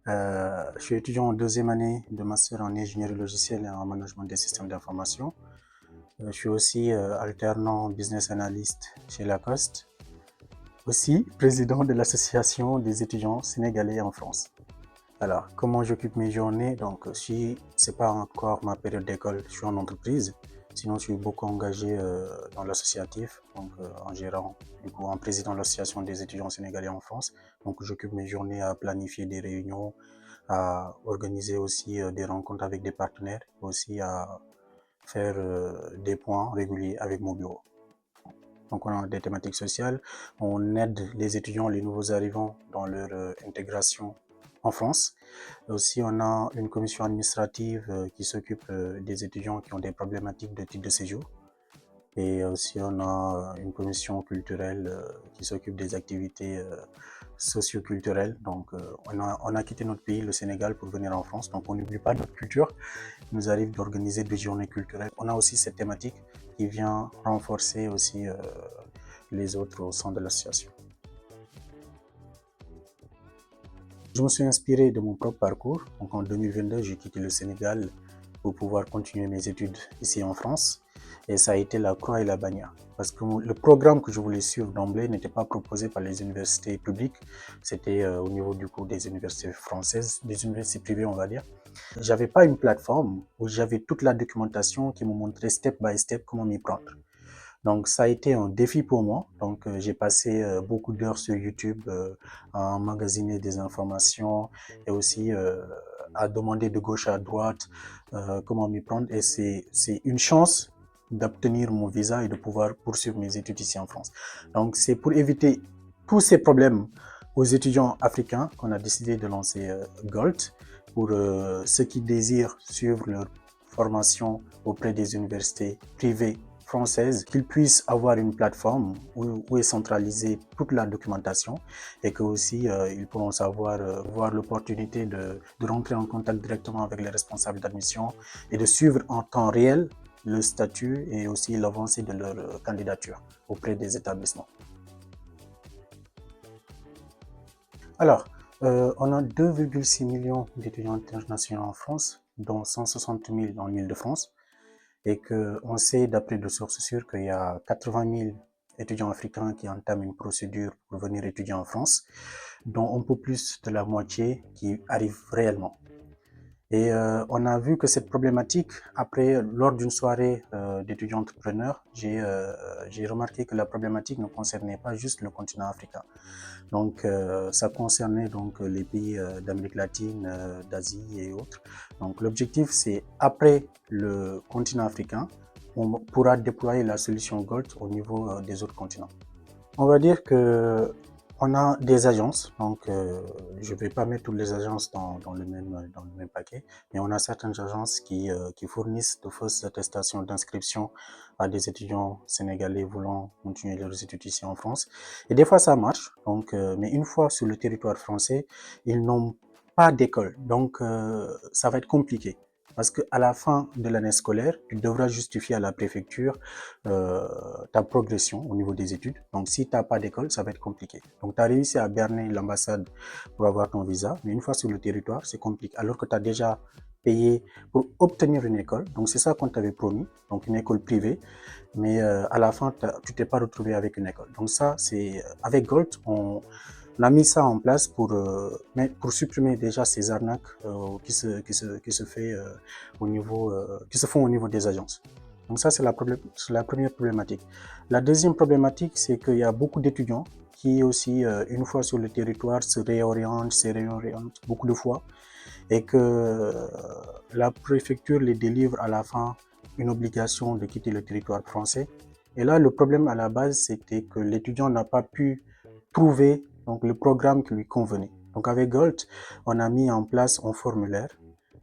Je suis étudiant en deuxième année de master en ingénierie logicielle et en management des systèmes d'information. Je suis aussi alternant business analyst chez Lacoste. Aussi président de l'association des étudiants sénégalais en France. Alors, comment j'occupe mes journées? Donc, si c'est pas encore ma période d'école, je suis en entreprise. Sinon, je suis beaucoup engagé dans l'associatif, donc en gérant, du coup, en président de l'association des étudiants sénégalais en France. Donc, j'occupe mes journées à planifier des réunions, à organiser aussi des rencontres avec des partenaires, aussi à faire des points réguliers avec mon bureau. Donc, on a des thématiques sociales, on aide les étudiants, les nouveaux arrivants dans leur intégration en France. Aussi, on a une commission administrative qui s'occupe des étudiants qui ont des problématiques de titre de séjour. Et aussi, on a une commission culturelle qui s'occupe des activités socio-culturelles. Donc, on a quitté notre pays, le Sénégal, pour venir en France. Donc, on n'oublie pas notre culture. Il nous arrive d'organiser des journées culturelles. On a aussi cette thématique qui vient renforcer aussi les autres au sein de l'association. Je me suis inspiré de mon propre parcours. Donc, en 2022, j'ai quitté le Sénégal pour pouvoir continuer mes études ici en France. Et ça a été la croix et la bannière. Parce que le programme que je voulais suivre d'emblée n'était pas proposé par les universités publiques. C'était au niveau du coup des universités françaises, des universités privées, on va dire. J'avais pas une plateforme où j'avais toute la documentation qui me montrait step by step comment m'y prendre. Donc ça a été un défi pour moi. Donc j'ai passé beaucoup d'heures sur YouTube à emmagasiner des informations et aussi à demander de gauche à droite comment m'y prendre. Et c'est une chance d'obtenir mon visa et de pouvoir poursuivre mes études ici en France. Donc c'est pour éviter tous ces problèmes aux étudiants africains qu'on a décidé de lancer GOLT pour ceux qui désirent suivre leur formation auprès des universités privées françaises, qu'ils puissent avoir une plateforme où est centralisée toute la documentation et que aussi ils pourront savoir voir l'opportunité de rentrer en contact directement avec les responsables d'admission et de suivre en temps réel le statut et aussi l'avancée de leur candidature auprès des établissements. Alors, on a 2,6 millions d'étudiants internationaux en France, dont 160 000 dans l'Île-de-France, et qu'on sait, d'après de sources sûres, qu'il y a 80 000 étudiants africains qui entament une procédure pour venir étudier en France, dont un peu plus de la moitié qui arrivent réellement. Et on a vu que cette problématique, après, lors d'une soirée d'étudiants entrepreneurs, j'ai remarqué que la problématique ne concernait pas juste le continent africain. Donc, ça concernait donc les pays d'Amérique latine, d'Asie et autres. Donc, l'objectif, c'est après le continent africain, on pourra déployer la solution GOLD au niveau des autres continents. On va dire que on a des agences, donc je ne vais pas mettre toutes les agences dans le même paquet, mais on a certaines agences qui fournissent de fausses attestations d'inscription à des étudiants sénégalais voulant continuer leurs études ici en France. Et des fois, ça marche, donc, mais une fois sur le territoire français, ils n'ont pas d'école, donc ça va être compliqué. Parce qu'à la fin de l'année scolaire, tu devras justifier à la préfecture ta progression au niveau des études. Donc, si tu n'as pas d'école, ça va être compliqué. Donc, tu as réussi à berner l'ambassade pour avoir ton visa, mais une fois sur le territoire, c'est compliqué. Alors que tu as déjà payé pour obtenir une école. Donc, c'est ça qu'on t'avait promis, donc une école privée. Mais à la fin, tu t'es pas retrouvé avec une école. Donc, ça, c'est avec Gold, on a mis ça en place pour supprimer déjà ces arnaques qui se font au niveau des agences. Donc ça, c'est la première problématique. La deuxième problématique, c'est qu'il y a beaucoup d'étudiants qui aussi, une fois sur le territoire, se réorientent beaucoup de fois et que la préfecture les délivre à la fin une obligation de quitter le territoire français. Et là, le problème à la base, c'était que l'étudiant n'a pas pu trouver donc, le programme qui lui convenait. Donc avec Gold, on a mis en place un formulaire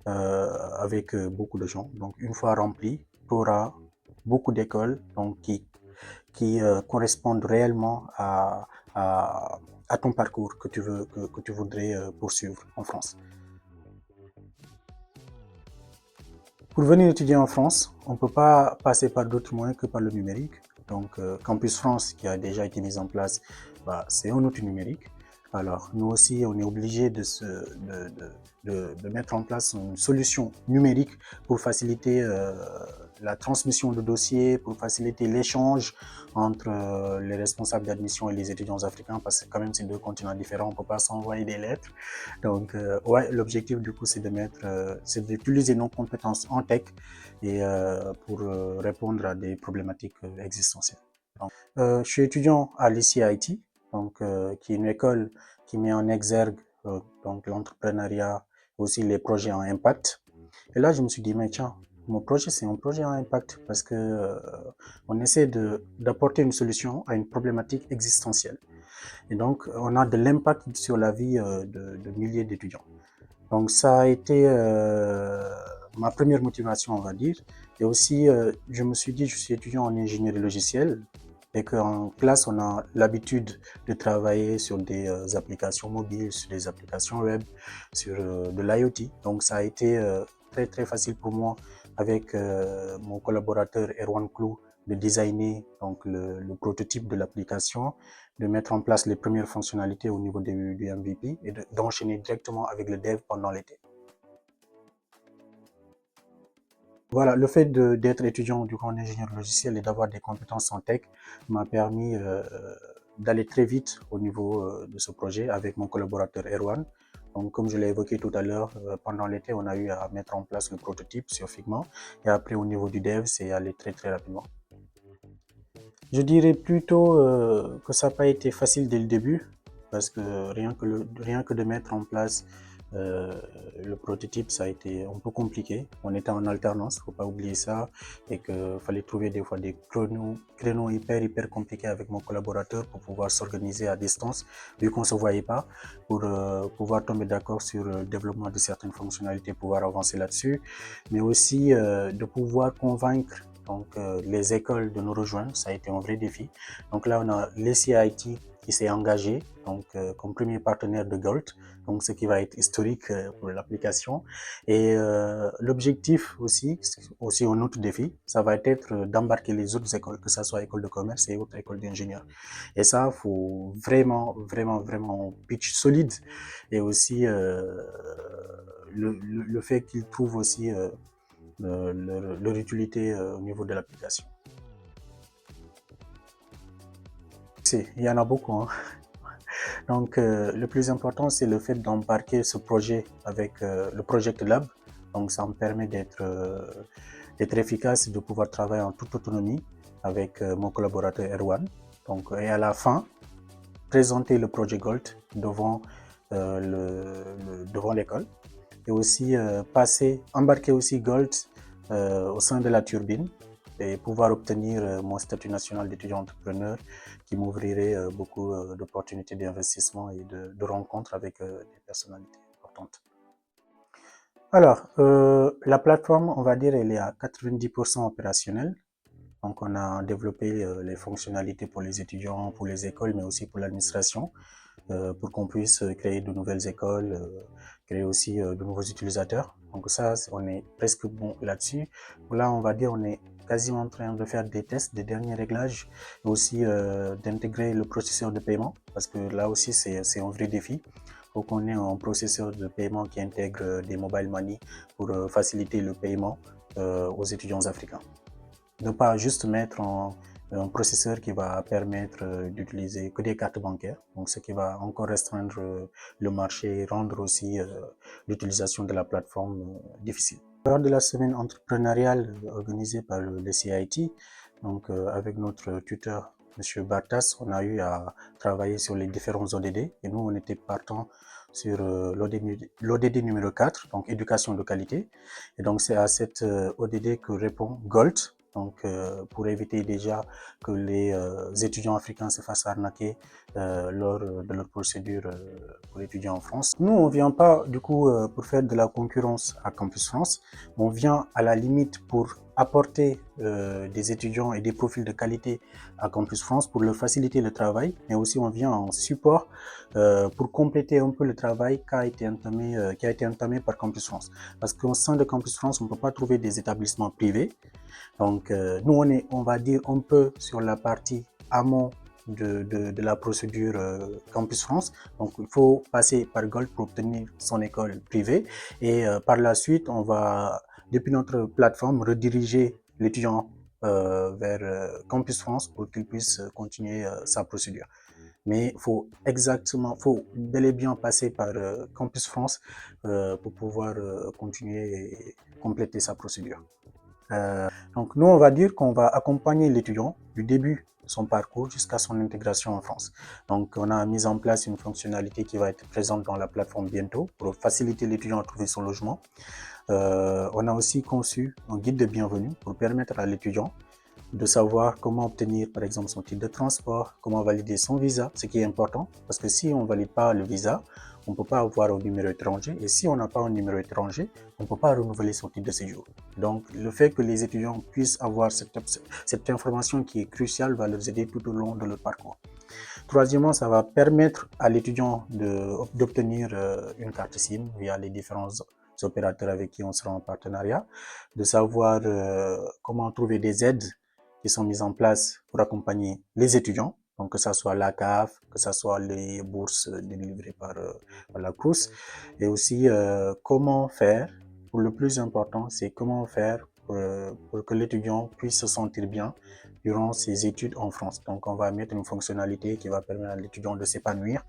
avec beaucoup de gens. Donc une fois rempli, tu auras beaucoup d'écoles donc, qui correspondent réellement à ton parcours que tu voudrais poursuivre en France. Pour venir étudier en France, on ne peut pas passer par d'autres moyens que par le numérique. Donc, Campus France, qui a déjà été mis en place, bah, c'est un outil numérique. Alors, nous aussi, on est obligé de mettre en place une solution numérique pour faciliter la transmission de dossiers, pour faciliter l'échange entre les responsables d'admission et les étudiants africains, parce que quand même, c'est deux continents différents, on ne peut pas s'envoyer des lettres. Donc, ouais, l'objectif, du coup, c'est d'utiliser nos compétences en tech et pour répondre à des problématiques existentielles. Donc, je suis étudiant à l'ICIT, donc, qui est une école qui met en exergue donc l'entrepreneuriat, aussi les projets en impact. Et là, je me suis dit, mais tiens, mon projet, c'est un projet en impact parce que on essaie d'apporter une solution à une problématique existentielle. Et donc, on a de l'impact sur la vie de milliers d'étudiants. Donc, ça a été ma première motivation, on va dire. Et aussi, je me suis dit, je suis étudiant en ingénierie logicielle et qu'en classe, on a l'habitude de travailler sur des applications mobiles, sur des applications web, sur de l'IoT. Donc, ça a été très, très facile pour moi avec mon collaborateur Erwan Clou de designer donc, le prototype de l'application, de mettre en place les premières fonctionnalités au niveau du MVP et d'enchaîner directement avec le dev pendant l'été. Voilà, le fait d'être étudiant du coup en ingénierie logicielle et d'avoir des compétences en tech m'a permis d'aller très vite au niveau de ce projet avec mon collaborateur Erwan. Donc, comme je l'ai évoqué tout à l'heure, pendant l'été, on a eu à mettre en place le prototype sur Figma. Et après, au niveau du dev, c'est allé très, très rapidement. Je dirais plutôt que ça n'a pas été facile dès le début, parce que rien que de mettre en place le prototype, ça a été un peu compliqué. On était en alternance, il ne faut pas oublier ça, et qu'il fallait trouver des fois des créneaux hyper compliqués avec mon collaborateur pour pouvoir s'organiser à distance, vu qu'on ne se voyait pas, pour pouvoir tomber d'accord sur le développement de certaines fonctionnalités, pouvoir avancer là-dessus, mais aussi de pouvoir convaincre donc les écoles de nous rejoindre. Ça a été un vrai défi. Donc là, on a l'ICIT qui s'est engagé donc comme premier partenaire de Gold, donc ce qui va être historique pour l'application. Et l'objectif aussi un autre défi, ça va être d'embarquer les autres écoles, que ce soit école de commerce et autres écoles d'ingénieurs. Et ça, il faut vraiment un pitch solide, et aussi le fait qu'ils trouvent aussi leur utilité au niveau de l'application. Il y en a beaucoup. Hein. Donc, le plus important, c'est le fait d'embarquer ce projet avec le Project Lab. Donc, ça me permet d'être efficace et de pouvoir travailler en toute autonomie avec mon collaborateur Erwan. Donc, et à la fin, présenter le projet Gold devant devant l'école. Et aussi embarquer aussi Gold au sein de la turbine et pouvoir obtenir mon statut national d'étudiant entrepreneur qui m'ouvrirait beaucoup d'opportunités d'investissement et de rencontres avec des personnalités importantes. Alors, la plateforme, on va dire, elle est à 90% opérationnelle. Donc, on a développé les fonctionnalités pour les étudiants, pour les écoles, mais aussi pour l'administration, pour qu'on puisse créer de nouvelles écoles, créer aussi de nouveaux utilisateurs. Donc ça, on est presque bon là-dessus. Là, on va dire, on est quasiment en train de faire des tests, des derniers réglages, et aussi d'intégrer le processeur de paiement, parce que là aussi, c'est un vrai défi. Il faut qu'on ait un processeur de paiement qui intègre des mobile money pour faciliter le paiement aux étudiants africains. Ne pas juste mettre un processeur qui va permettre d'utiliser que des cartes bancaires, donc ce qui va encore restreindre le marché et rendre aussi l'utilisation de la plateforme difficile. Lors de la semaine entrepreneuriale organisée par le CIT, donc avec notre tuteur M. Bartas, on a eu à travailler sur les différents ODD et nous on était partants sur l'ODD numéro 4, donc éducation de qualité. Et donc c'est à cette ODD que répond Gold. Donc, pour éviter déjà que les étudiants africains se fassent arnaquer lors de leur procédure pour étudier en France. Nous, on ne vient pas du coup pour faire de la concurrence à Campus France, on vient à la limite pour apporter des étudiants et des profils de qualité à Campus France pour leur faciliter le travail, mais aussi on vient en support pour compléter un peu le travail qui a été entamé par Campus France. Parce qu'au sein de Campus France, on ne peut pas trouver des établissements privés. Donc, nous, on va dire un peu sur la partie amont de la procédure Campus France. Donc, il faut passer par Gold pour obtenir son école privée. Et par la suite, on va, depuis notre plateforme, rediriger l'étudiant vers Campus France pour qu'il puisse continuer sa procédure. Mais faut bel et bien passer par Campus France pour pouvoir continuer et compléter sa procédure. Donc nous, on va dire qu'on va accompagner l'étudiant du début de son parcours jusqu'à son intégration en France. Donc on a mis en place une fonctionnalité qui va être présente dans la plateforme bientôt pour faciliter l'étudiant à trouver son logement. On a aussi conçu un guide de bienvenue pour permettre à l'étudiant de savoir comment obtenir, par exemple, son titre de transport, comment valider son visa, ce qui est important, parce que si on ne valide pas le visa, on ne peut pas avoir un numéro étranger, et si on n'a pas un numéro étranger, on ne peut pas renouveler son titre de séjour. Donc, le fait que les étudiants puissent avoir cette information qui est cruciale va leur aider tout au long de leur parcours. Troisièmement, ça va permettre à l'étudiant d'obtenir une carte SIM via les différents opérateurs avec qui on sera en partenariat, de savoir comment trouver des aides qui sont mises en place pour accompagner les étudiants, donc que ce soit la CAF, que ce soit les bourses délivrées par la CROUS, et aussi comment faire, pour le plus important, c'est comment faire pour que l'étudiant puisse se sentir bien durant ses études en France. Donc on va mettre une fonctionnalité qui va permettre à l'étudiant de s'épanouir,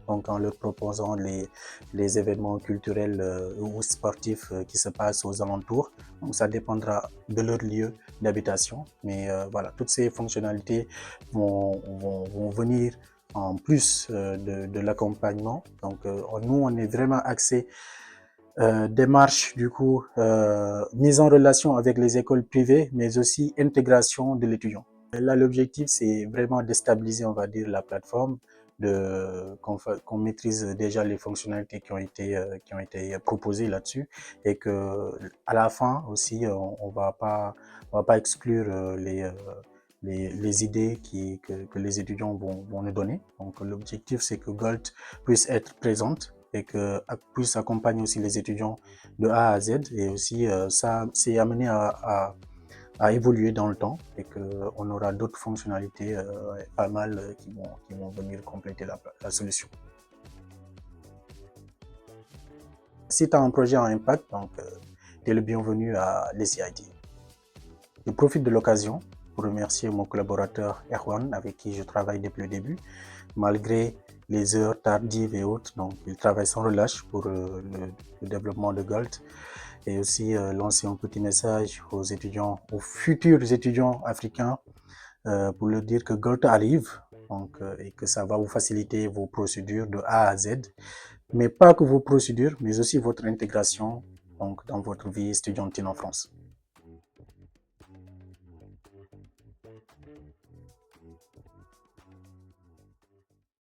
donc en leur proposant les événements culturels ou sportifs qui se passent aux alentours. Donc ça dépendra de leur lieu d'habitation, mais voilà, toutes ces fonctionnalités vont venir en plus de l'accompagnement. Donc nous, on est vraiment axé démarche du coup mise en relation avec les écoles privées, mais aussi intégration de l'étudiant. Là, l'objectif, c'est vraiment de stabiliser, on va dire, la plateforme, qu'on maîtrise déjà les fonctionnalités qui ont été proposées là-dessus, et que à la fin aussi, on va pas exclure les idées que les étudiants vont nous donner. Donc, l'objectif, c'est que Gold puisse être présente et que puisse accompagner aussi les étudiants de A à Z, et aussi ça, c'est amené à évoluer dans le temps, et qu'on aura d'autres fonctionnalités pas mal qui vont venir compléter la solution. Si tu as un projet à impact, donc tu es le bienvenu à l'ECID. Je profite de l'occasion pour remercier mon collaborateur Erwan, avec qui je travaille depuis le début, malgré les heures tardives et autres. Donc il travaille sans relâche pour le développement de Gold. Et aussi lancer un petit message aux étudiants, aux futurs étudiants africains, pour leur dire que Gold arrive, donc, et que ça va vous faciliter vos procédures de A à Z, mais pas que vos procédures, mais aussi votre intégration, donc, dans votre vie étudiantine en France.